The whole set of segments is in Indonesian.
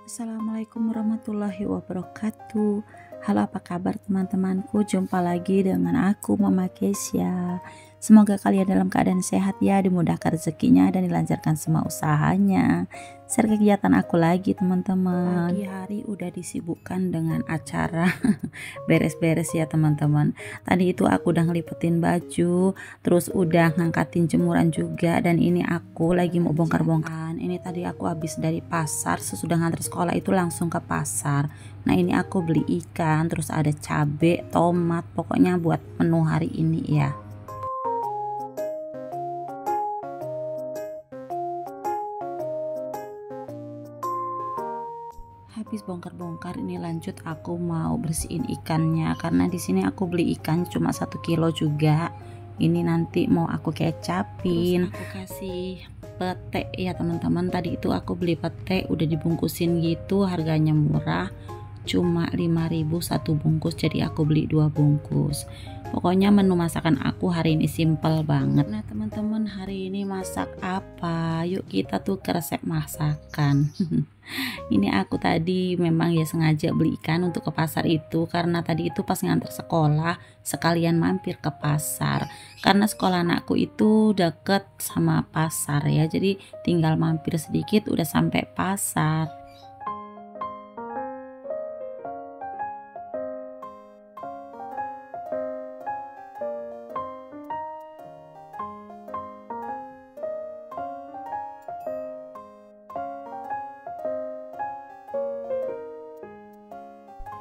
Assalamualaikum warahmatullahi wabarakatuh. Halo, apa kabar teman-temanku? Jumpa lagi dengan aku, Mama Kesia. Semoga kalian dalam keadaan sehat ya, dimudahkan rezekinya dan dilancarkan semua usahanya. Share kegiatan aku lagi teman-teman. Pagi hari udah disibukkan dengan acara beres-beres ya teman-teman. Tadi itu aku udah ngelipetin baju, terus udah ngangkatin jemuran juga, dan ini aku lagi mau bongkar-bongkar. Ini tadi aku habis dari pasar, sesudah nganter sekolah itu langsung ke pasar. Nah ini aku beli ikan, terus ada cabai, tomat, pokoknya buat menu hari ini ya. Habis bongkar-bongkar ini lanjut aku mau bersihin ikannya, karena di sini aku beli ikan cuma 1 kilo juga. Ini nanti mau aku kecapin, terus aku kasih pete ya teman-teman. Tadi itu aku beli pete udah dibungkusin gitu, harganya murah, cuma 5.000 satu bungkus, jadi aku beli 2 bungkus. Pokoknya menu masakan aku hari ini simple banget. Nah teman-teman, hari ini masak apa? Yuk kita tuh ke resep masakan. Ini aku tadi memang ya sengaja beli ikan untuk ke pasar itu, karena tadi itu pas nganter sekolah sekalian mampir ke pasar, karena sekolah anakku itu deket sama pasar ya, jadi tinggal mampir sedikit udah sampai pasar.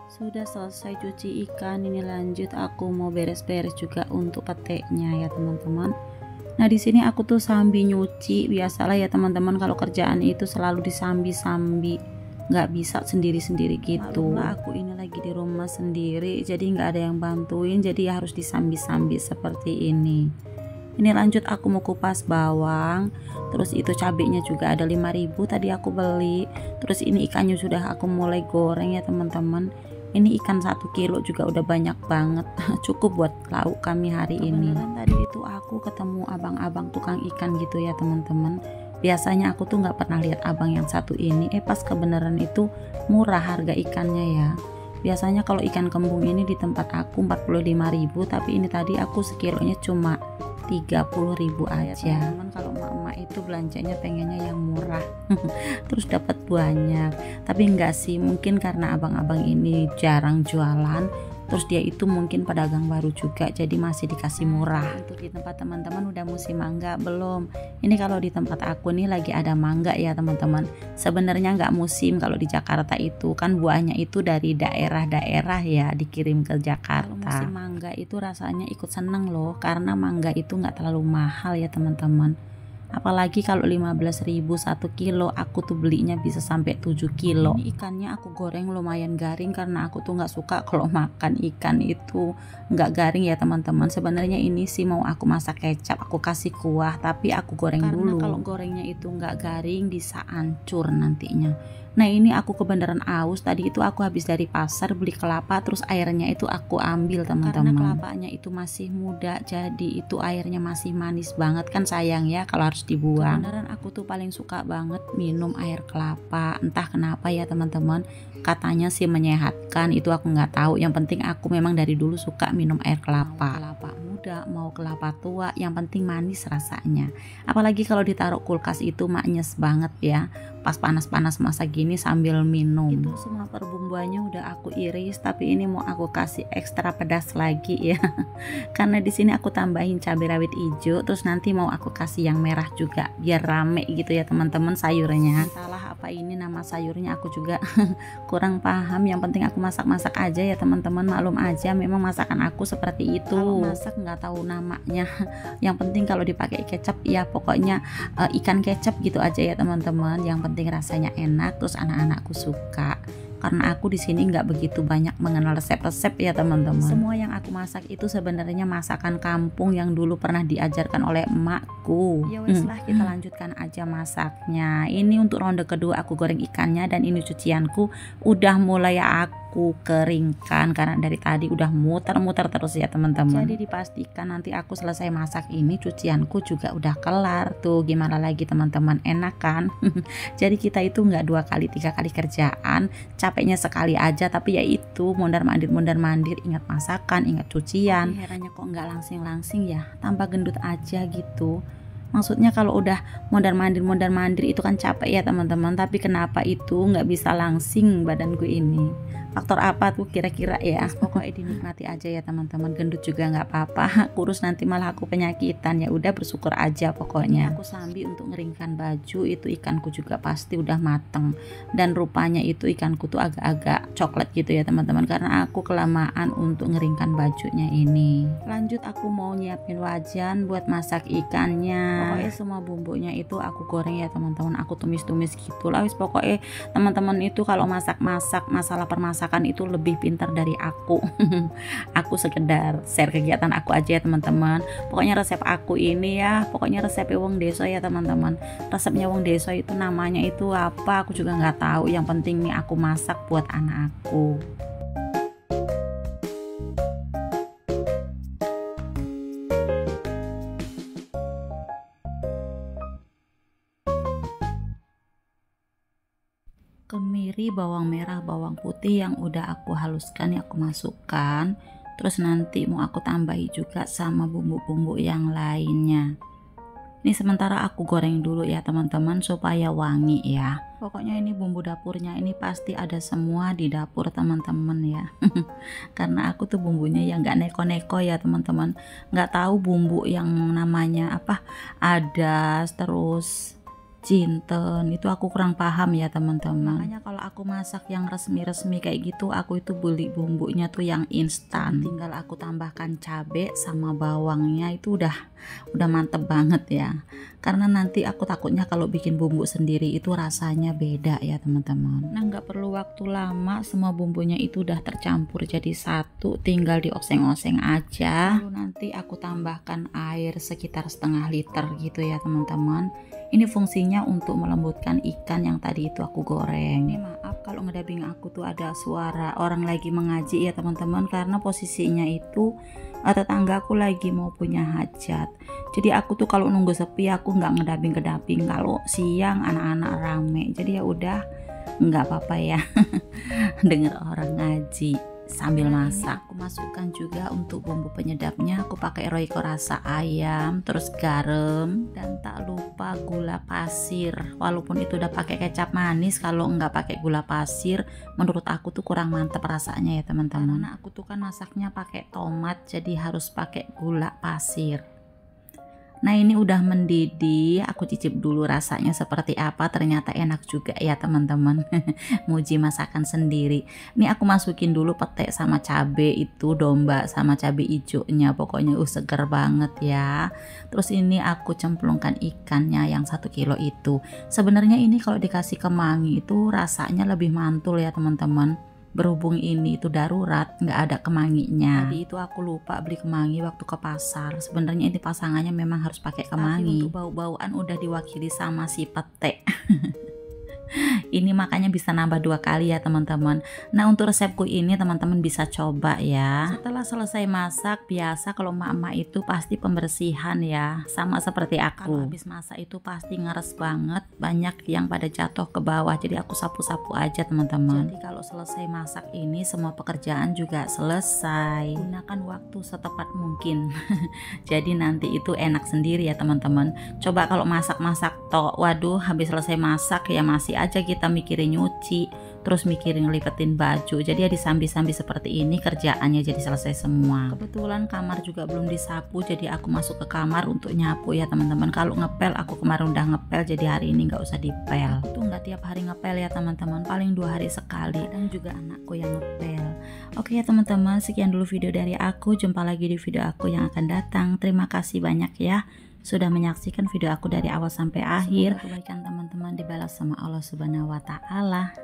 Sudah selesai cuci ikan, ini lanjut aku mau beres-beres juga untuk peteknya ya teman-teman. Nah di sini aku tuh sambil nyuci, biasalah ya teman-teman, kalau kerjaan itu selalu disambi-sambi, nggak bisa sendiri-sendiri gitu. Maklumlah aku ini lagi di rumah sendiri, jadi nggak ada yang bantuin, jadi harus disambi-sambi seperti ini. Ini lanjut aku mau kupas bawang, terus itu cabenya juga ada 5.000 tadi aku beli. Terus ini ikannya sudah aku mulai goreng ya teman-teman. Ini ikan 1 kilo juga udah banyak banget, cukup buat lauk kami hari ini. Tadi itu aku ketemu abang-abang tukang ikan gitu ya teman-teman. Biasanya aku tuh nggak pernah lihat abang yang satu ini, pas kebenaran itu murah harga ikannya ya. Biasanya kalau ikan kembung ini di tempat aku 45.000, tapi ini tadi aku sekilonya cuma 30.000 aja. Teman, kalau emak-emak itu belanjanya pengennya yang murah terus dapat banyak, tapi enggak sih, mungkin karena abang-abang ini jarang jualan, terus dia itu mungkin pedagang baru juga, jadi masih dikasih murah. Untuk di tempat teman-teman udah musim mangga belum? Ini kalau di tempat aku nih lagi ada mangga ya teman-teman. Sebenarnya nggak musim, kalau di Jakarta itu kan buahnya itu dari daerah-daerah ya, dikirim ke Jakarta. Kalau musim mangga itu rasanya ikut seneng loh, karena mangga itu nggak terlalu mahal ya teman-teman. Apalagi kalau 15.000 1 kilo, aku tuh belinya bisa sampai 7 kilo. Ini ikannya aku goreng lumayan garing, karena aku tuh nggak suka kalau makan ikan itu nggak garing ya teman-teman. Sebenarnya ini sih mau aku masak kecap, aku kasih kuah, tapi aku goreng dulu. Karena kalau gorengnya itu nggak garing bisa hancur nantinya. Nah ini aku kebenaran aus, tadi itu aku habis dari pasar beli kelapa, terus airnya itu aku ambil teman-teman. Karena kelapanya itu masih muda, jadi itu airnya masih manis banget, kan sayang ya kalau harus dibuang. Kebenaran aku tuh paling suka banget minum air kelapa, entah kenapa ya teman-teman. Katanya sih menyehatkan, itu aku nggak tahu. Yang penting aku memang dari dulu suka minum air kelapa. Mau kelapa muda, mau kelapa tua, yang penting manis rasanya. Apalagi kalau ditaruh kulkas itu maknyes banget ya. Pas panas-panas masa gini sambil minum. Itu semua perbumbuannya udah aku iris, tapi ini mau aku kasih ekstra pedas lagi ya. Karena di sini aku tambahin cabai rawit hijau, terus nanti mau aku kasih yang merah juga biar rame gitu ya teman-teman sayurnya. Entahlah apa ini nama sayurnya, aku juga kurang paham. Yang penting aku masak-masak aja ya teman-teman, maklum aja memang masakan aku seperti itu. Kalau masak nggak tahu namanya. Yang penting kalau dipakai kecap ya pokoknya ikan kecap gitu aja ya teman-teman. Yang penting rasanya enak, terus anak-anakku suka. Karena aku di sini nggak begitu banyak mengenal resep-resep ya teman-teman. Semua yang aku masak itu sebenarnya masakan kampung yang dulu pernah diajarkan oleh emakku. Ya wes lah, kita lanjutkan aja masaknya. Ini untuk ronde kedua aku goreng ikannya, dan ini cucianku udah mulai aku aku keringkan karena dari tadi udah muter-muter terus ya teman-teman. Jadi dipastikan nanti aku selesai masak ini cucianku juga udah kelar tuh. Gimana lagi teman-teman, enak kan? Jadi kita itu nggak 2 kali 3 kali kerjaan, capeknya sekali aja, tapi ya itu mondar mandir ingat masakan, ingat cucian. Herannya kok nggak langsing ya, tambah gendut aja gitu. Maksudnya kalau udah mondar mandir itu kan capek ya teman-teman, tapi kenapa itu nggak bisa langsing badanku ini? Faktor apa tuh kira-kira ya? Pokoknya dinikmati aja ya teman-teman, gendut juga nggak apa-apa, kurus nanti malah aku penyakitan, ya udah bersyukur aja pokoknya. Aku sambil untuk ngeringkan baju, itu ikanku juga pasti udah mateng, dan rupanya itu ikanku tuh agak-agak coklat gitu ya teman-teman, karena aku kelamaan untuk ngeringkan bajunya ini. Lanjut aku mau nyiapin wajan buat masak ikannya. Pokoknya semua bumbunya itu aku goreng ya teman-teman, aku tumis-tumis gitu lah. Pokoknya teman-teman itu kalau masak-masak masalah permasakan itu lebih pintar dari aku. Aku sekedar share kegiatan aku aja ya teman-teman. Pokoknya resep aku ini ya, pokoknya resep wong deso ya teman-teman. Resepnya wong deso itu namanya itu apa aku juga nggak tahu, yang penting nih aku masak buat anak aku. Kemiri, bawang merah, bawang putih yang udah aku haluskan ya aku masukkan. Terus nanti mau aku tambahi juga sama bumbu-bumbu yang lainnya. Ini sementara aku goreng dulu ya teman-teman supaya wangi ya. Pokoknya ini bumbu dapurnya ini pasti ada semua di dapur teman-teman ya. Karena aku tuh bumbunya yang nggak neko-neko ya teman-teman. Nggak tahu bumbu yang namanya apa, adas terus jinten itu aku kurang paham ya teman-teman. Makanya kalau aku masak yang resmi-resmi kayak gitu, aku itu beli bumbunya tuh yang instan, tinggal aku tambahkan cabai sama bawangnya, itu udah mantep banget ya. Karena nanti aku takutnya kalau bikin bumbu sendiri itu rasanya beda ya teman-teman. Nah nggak perlu waktu lama, semua bumbunya itu udah tercampur jadi satu, tinggal dioseng-oseng aja. Lalu nanti aku tambahkan air sekitar setengah liter gitu ya teman-teman. Ini fungsinya untuk melembutkan ikan yang tadi itu aku goreng. Ini maaf kalau ngedabing aku tuh ada suara orang lagi mengaji ya teman-teman, karena posisinya itu tetangga aku lagi mau punya hajat. Jadi aku tuh kalau nunggu sepi aku nggak ngedabing, kalau siang anak-anak rame. Jadi ya udah nggak apa-apa ya denger orang ngaji sambil masak. Aku masukkan juga untuk bumbu penyedapnya, aku pakai Royco rasa ayam, terus garam, dan tak lupa gula pasir. Walaupun itu udah pakai kecap manis, kalau nggak pakai gula pasir menurut aku tuh kurang mantep rasanya ya teman-teman. Karena aku tuh kan masaknya pakai tomat, jadi harus pakai gula pasir. Nah ini udah mendidih, aku cicip dulu rasanya seperti apa, ternyata enak juga ya teman-teman. Muji masakan sendiri. Ini aku masukin dulu pete sama cabe itu domba sama cabe hijaunya, pokoknya seger banget ya. Terus ini aku cemplungkan ikannya yang 1 kilo itu. Sebenarnya ini kalau dikasih kemangi itu rasanya lebih mantul ya teman-teman. Berhubung ini itu darurat, nggak ada kemanginya. Tadi itu aku lupa beli kemangi waktu ke pasar. Sebenarnya ini pasangannya memang harus pakai kemangi. Tapi untuk bau-bauan udah diwakili sama si pete. Ini makanya bisa nambah 2 kali ya teman-teman. Nah untuk resepku ini teman-teman bisa coba ya. Setelah selesai masak, biasa kalau emak-emak itu pasti pembersihan ya, sama seperti aku. Kalau habis masak itu pasti ngeres banget, banyak yang pada jatuh ke bawah, jadi aku sapu-sapu aja teman-teman. Jadi kalau selesai masak ini semua pekerjaan juga selesai. Gunakan waktu setepat mungkin. Jadi nanti itu enak sendiri ya teman-teman. Coba kalau masak-masak toh, waduh habis selesai masak ya masih aja kita mikirin nyuci, terus mikirin ngelipetin baju. Jadi ya disambi-sambi seperti ini kerjaannya jadi selesai semua. Kebetulan kamar juga belum disapu, jadi aku masuk ke kamar untuk nyapu ya teman-teman. Kalau ngepel aku kemarin udah ngepel, jadi hari ini nggak usah dipel. Aku tuh nggak tiap hari ngepel ya teman-teman, paling 2 hari sekali, dan juga anakku yang ngepel. Oke ya teman-teman, sekian dulu video dari aku. Jumpa lagi di video aku yang akan datang. Terima kasih banyak ya sudah menyaksikan video aku dari awal sampai akhir. Semoga kebaikan teman-teman dibalas sama Allah Subhanahu wa Ta'ala.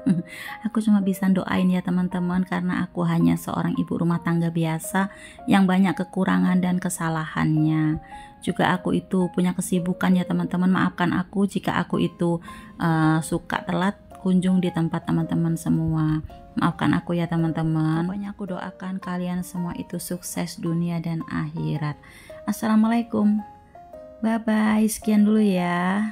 Aku cuma bisa doain ya teman-teman, karena aku hanya seorang ibu rumah tangga biasa yang banyak kekurangan dan kesalahannya. Juga aku itu punya kesibukan ya teman-teman. Maafkan aku jika aku itu suka telat, berkunjung di tempat teman-teman semua. Maafkan aku ya teman-teman. Pokoknya aku doakan kalian semua itu sukses dunia dan akhirat. Assalamualaikum. Bye bye. Sekian dulu ya.